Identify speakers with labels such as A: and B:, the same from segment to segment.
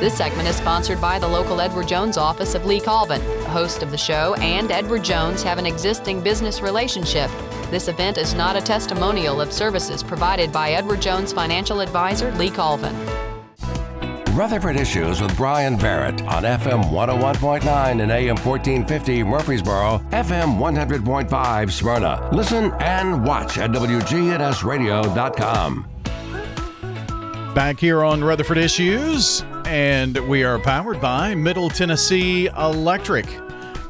A: This segment is sponsored by the local Edward Jones office of Lee Colvin. The host of the show and Edward Jones have an existing business relationship. This event is not a testimonial of services provided by Edward Jones financial advisor Lee Colvin.
B: Rutherford Issues with Bryan Barrett on FM 101.9 and AM 1450 Murfreesboro, FM 100.5 Smyrna. Listen and watch at WGNSradio.com.
C: Back here on Rutherford Issues, and we are powered by Middle Tennessee Electric.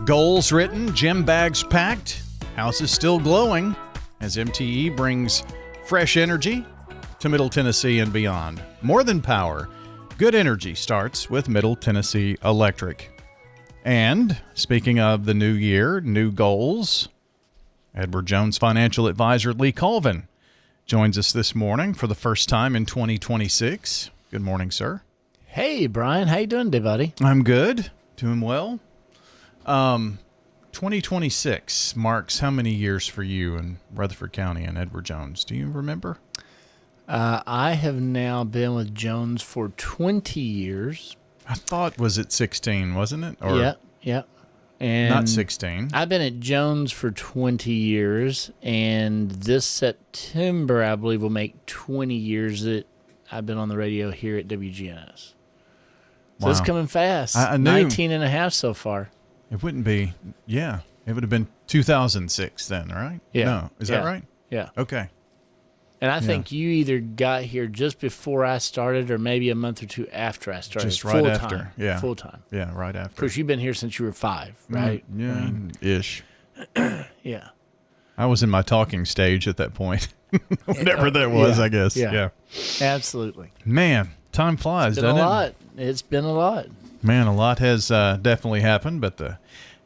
C: Goals written, gym bags packed, house is still glowing as MTE brings fresh energy to Middle Tennessee and beyond. More than power, good energy starts with Middle Tennessee Electric. And speaking of the new year, new goals, Edward Jones financial advisor Lee Colvin joins us this morning for the first time in 2026. Good morning, sir.
D: Hey, Brian. How you doing today, buddy?
C: I'm good. Doing well. 2026 marks how many years for you in Rutherford County and Edward Jones? Do you remember?
D: I have now been with Jones for 20 years.
C: I thought, was it 16, wasn't it? Or
D: Yeah. And
C: not 16.
D: I've been at Jones for 20 years, and this September, I believe, will make 20 years that I've been on the radio here at WGNS. So it's coming fast.
C: I knew
D: 19 and a half so far.
C: It wouldn't be, it would have been 2006 then, right?
D: Yeah.
C: No, is that right?
D: Yeah.
C: Okay.
D: And I think you either got here just before I started or maybe a month or two after I started.
C: Just right after. Yeah.
D: Full time.
C: Yeah, right after.
D: Of course, you've been here since you were 5, right?
C: Yeah, ish.
D: Yeah.
C: I was in my talking stage at that point. Whatever that was, I guess. Yeah.
D: Absolutely.
C: Man, time flies, doesn't it?
D: It's been a lot. It's been a lot.
C: Man, a lot has definitely happened, but the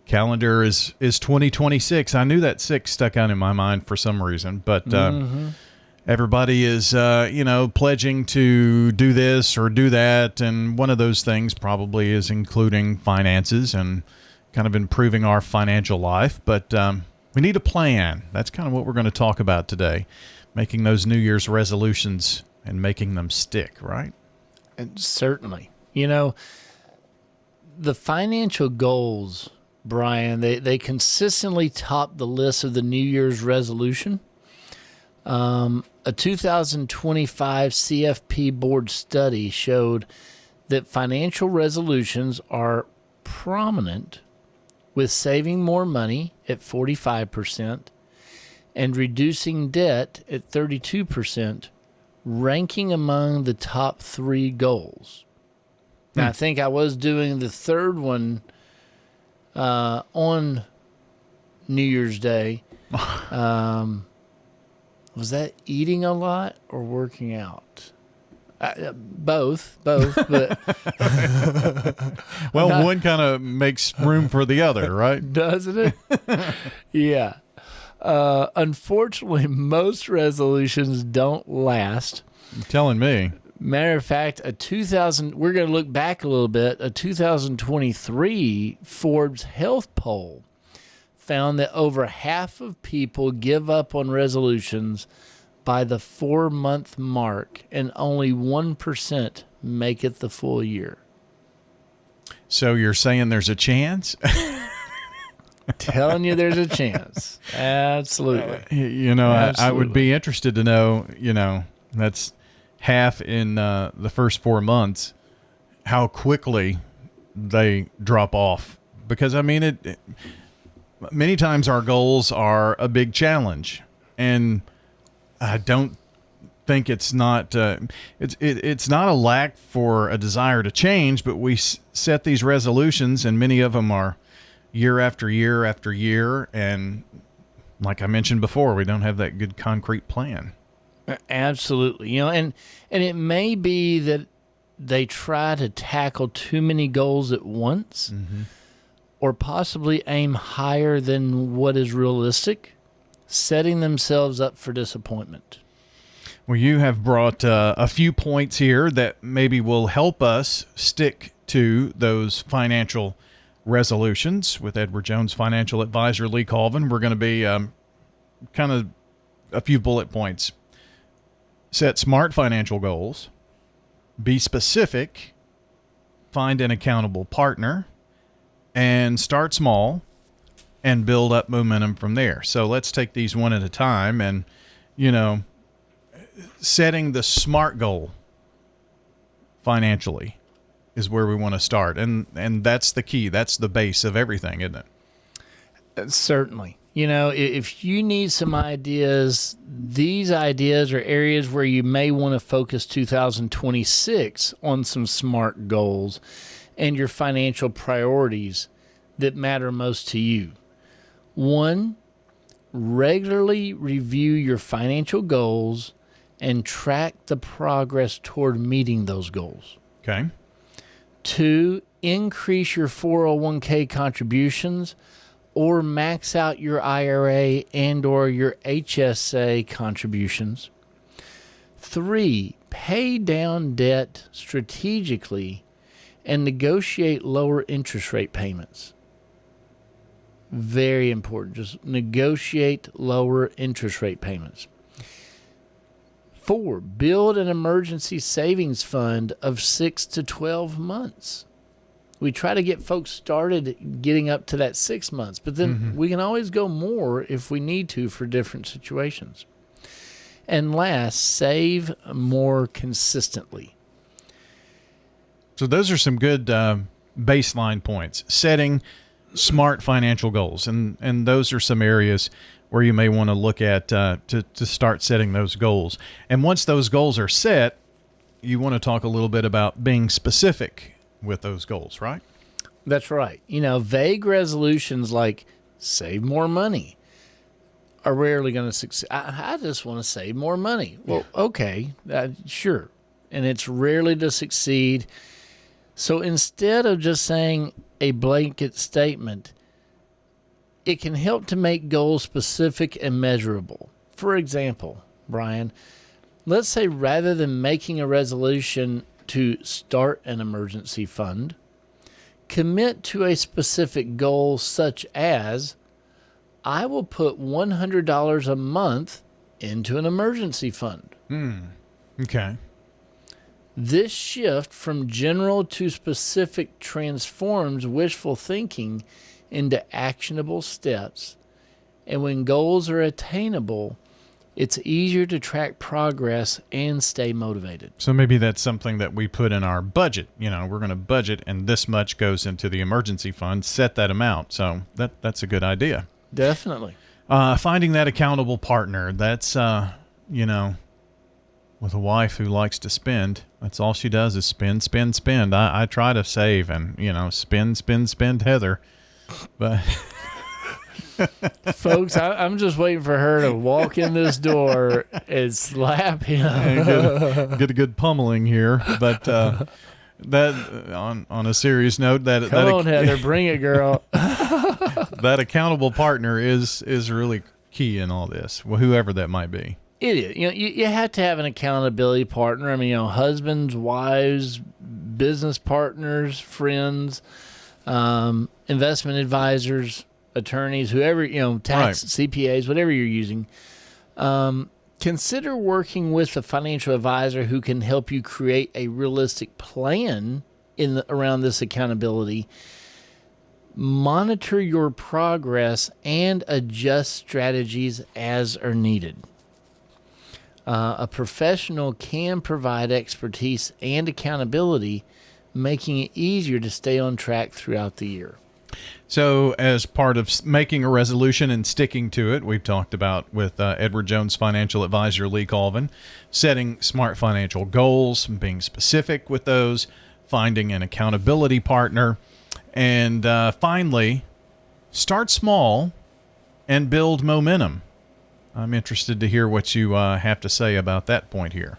C: calendar is 2026. I knew that 6 stuck out in my mind for some reason, but everybody is, pledging to do this or do that, and one of those things probably is including finances and kind of improving our financial life, but we need a plan. That's kind of what we're going to talk about today, making those New Year's resolutions and making them stick, right?
D: And certainly. The financial goals, Brian, they consistently top the list of the New Year's resolution. A 2025 CFP board study showed that financial resolutions are prominent, with saving more money at 45% and reducing debt at 32%, ranking among the top 3 goals. Now, I think I was doing the third one on New Year's Day. Was that eating a lot or working out? Both, but
C: well, one kind of makes room for the other, right?
D: Doesn't it? Yeah. Unfortunately, most resolutions don't last.
C: You're telling me.
D: Matter of fact, we're going to look back a little bit. A 2023 Forbes Health poll found that over half of people give up on resolutions by the 4-month mark, and only 1% make it the full year.
C: So you're saying there's a chance?
D: Telling you there's a chance. Absolutely.
C: I would be interested to know, that's half in the first 4 months, how quickly they drop off. Because, many times our goals are a big challenge, and I don't think it's not it's not a lack for a desire to change, but we set these resolutions, and many of them are year after year after year, and like I mentioned before, we don't have that good concrete plan.
D: Absolutely. And it may be that they try to tackle too many goals at once, or possibly aim higher than what is realistic, setting themselves up for disappointment.
C: Well, you have brought a few points here that maybe will help us stick to those financial resolutions with Edward Jones financial advisor Lee Colvin. We're going to be kind of a few bullet points. Set smart financial goals, be specific, find an accountable partner, and start small and build up momentum from there. So let's take these one at a time. And, setting the SMART goal financially is where we want to start. And that's the key. That's the base of everything, isn't it?
D: Certainly. If you need some ideas, these ideas are areas where you may want to focus 2026 on some SMART goals and your financial priorities that matter most to you. 1, regularly review your financial goals and track the progress toward meeting those goals.
C: Okay.
D: 2, increase your 401k contributions or max out your IRA and or your HSA contributions. 3, pay down debt strategically and negotiate lower interest rate payments. Very important. Just negotiate lower interest rate payments. 4, build an emergency savings fund of 6 to 12 months. We try to get folks started getting up to that 6 months, but then we can always go more if we need to for different situations. And last, save more consistently.
C: So those are some good baseline points. Setting SMART financial goals, and those are some areas where you may want to look at to start setting those goals. And once those goals are set, you want to talk a little bit about being specific with those goals, right?
D: That's right. Vague resolutions like save more money are rarely going to succeed. I just want to save more money. Well, okay, sure. And it's rarely to succeed. So instead of just saying a blanket statement, it can help to make goals specific and measurable. For example, Brian, let's say rather than making a resolution to start an emergency fund, commit to a specific goal such as, I will put $100 a month into an emergency fund.
C: Okay.
D: This shift from general to specific transforms wishful thinking into actionable steps. And when goals are attainable, it's easier to track progress and stay motivated.
C: So maybe that's something that we put in our budget. We're going to budget and this much goes into the emergency fund, set that amount. So that's a good idea.
D: Definitely.
C: Finding that accountable partner, that's, with a wife who likes to spend, that's all she does is spend, spend, spend. I try to save and, spend, spend, spend, Heather. But
D: folks, I'm just waiting for her to walk in this door and slap him.
C: And get a good pummeling here. But that on a serious note, Come
D: on, Heather, bring it, girl.
C: That accountable partner is really key in all this, whoever that might be.
D: It is. You have to have an accountability partner. I mean, husbands, wives, business partners, friends, investment advisors, attorneys, whoever, tax, right. CPAs, whatever you're using. Consider working with a financial advisor who can help you create a realistic plan around this accountability. Monitor your progress and adjust strategies as are needed. A professional can provide expertise and accountability, making it easier to stay on track throughout the year.
C: So as part of making a resolution and sticking to it, we've talked about with Edward Jones financial advisor Lee Colvin, setting SMART financial goals, being specific with those, finding an accountability partner, and finally, start small and build momentum. I'm interested to hear what you have to say about that point here.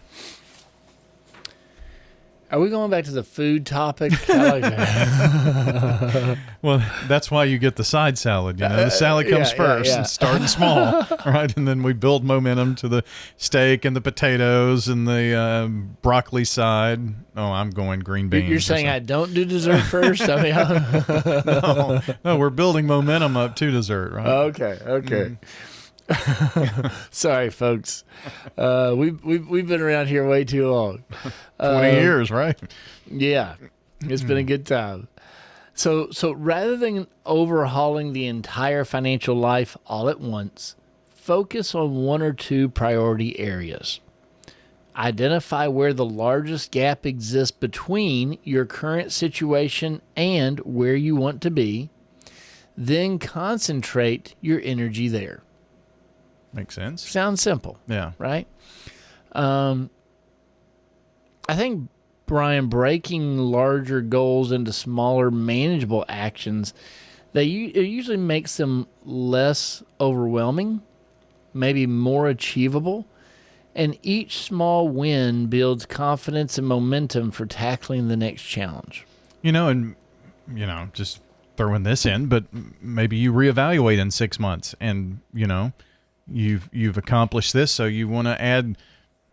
D: Are we going back to the food topic? I like that.
C: Well, that's why you get the side salad. The salad comes first, and starting small, right? And then we build momentum to the steak and the potatoes and the broccoli side. Oh, I'm going green beans.
D: You're saying I don't do dessert first? I mean,
C: no, we're building momentum up to dessert, right?
D: Okay. Sorry, folks. We've been around here way too long.
C: 20 years, right?
D: Yeah. It's been a good time. So rather than overhauling the entire financial life all at once, focus on one or two priority areas. Identify where the largest gap exists between your current situation and where you want to be. Then concentrate your energy there.
C: Makes sense.
D: Sounds simple.
C: Yeah.
D: Right? I think, Brian, breaking larger goals into smaller, manageable actions, it usually makes them less overwhelming, maybe more achievable, and each small win builds confidence and momentum for tackling the next challenge.
C: Just throwing this in, but maybe you reevaluate in 6 months, and you've accomplished this, so you want to add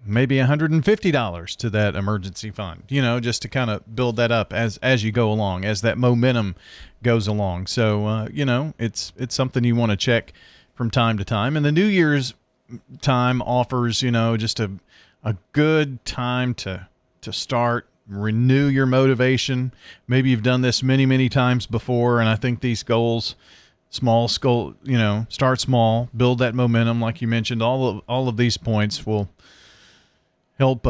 C: maybe $150 to that emergency fund, just to kind of build that up as you go along, as that momentum goes along. So, it's something you want to check from time to time. And the New Year's time offers, just a good time to start, renew your motivation. Maybe you've done this many, many times before. And I think these goals, start small, build that momentum. Like you mentioned, all of these points will help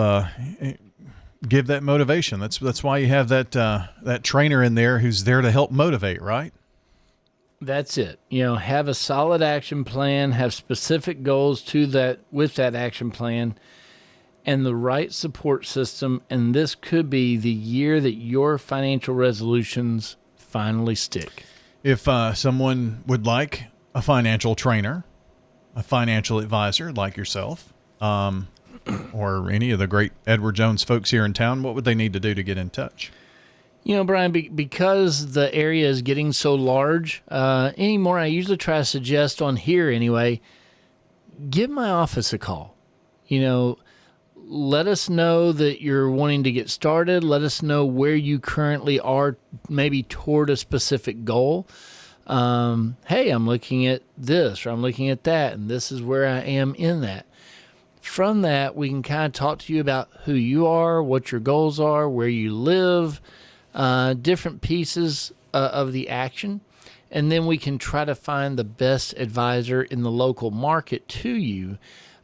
C: give that motivation. That's why you have that trainer in there who's there to help motivate, right?
D: That's it. Have a solid action plan, have specific goals with that action plan, and the right support system. And this could be the year that your financial resolutions finally stick.
C: If someone would like a financial trainer, a financial advisor like yourself, or any of the great Edward Jones folks here in town, what would they need to do to get in touch?
D: Brian, because the area is getting so large anymore, I usually try to suggest on here anyway, give my office a call. Let us know that you're wanting to get started. Let us know where you currently are, maybe toward a specific goal. Hey, I'm looking at this, or I'm looking at that, and this is where I am in that. From that, we can kind of talk to you about who you are, what your goals are, where you live, different pieces of the action, and then we can try to find the best advisor in the local market to you,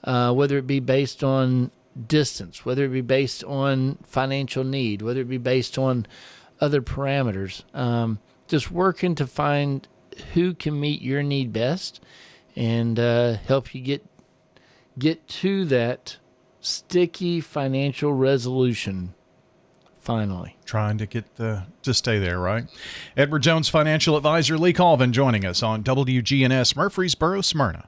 D: whether it be based on distance, whether it be based on financial need, whether it be based on other parameters. Just working to find who can meet your need best and help you get to that sticky financial resolution. Finally.
C: Trying to get to stay there, right? Edward Jones financial advisor Lee Colvin joining us on WGNS Murfreesboro, Smyrna.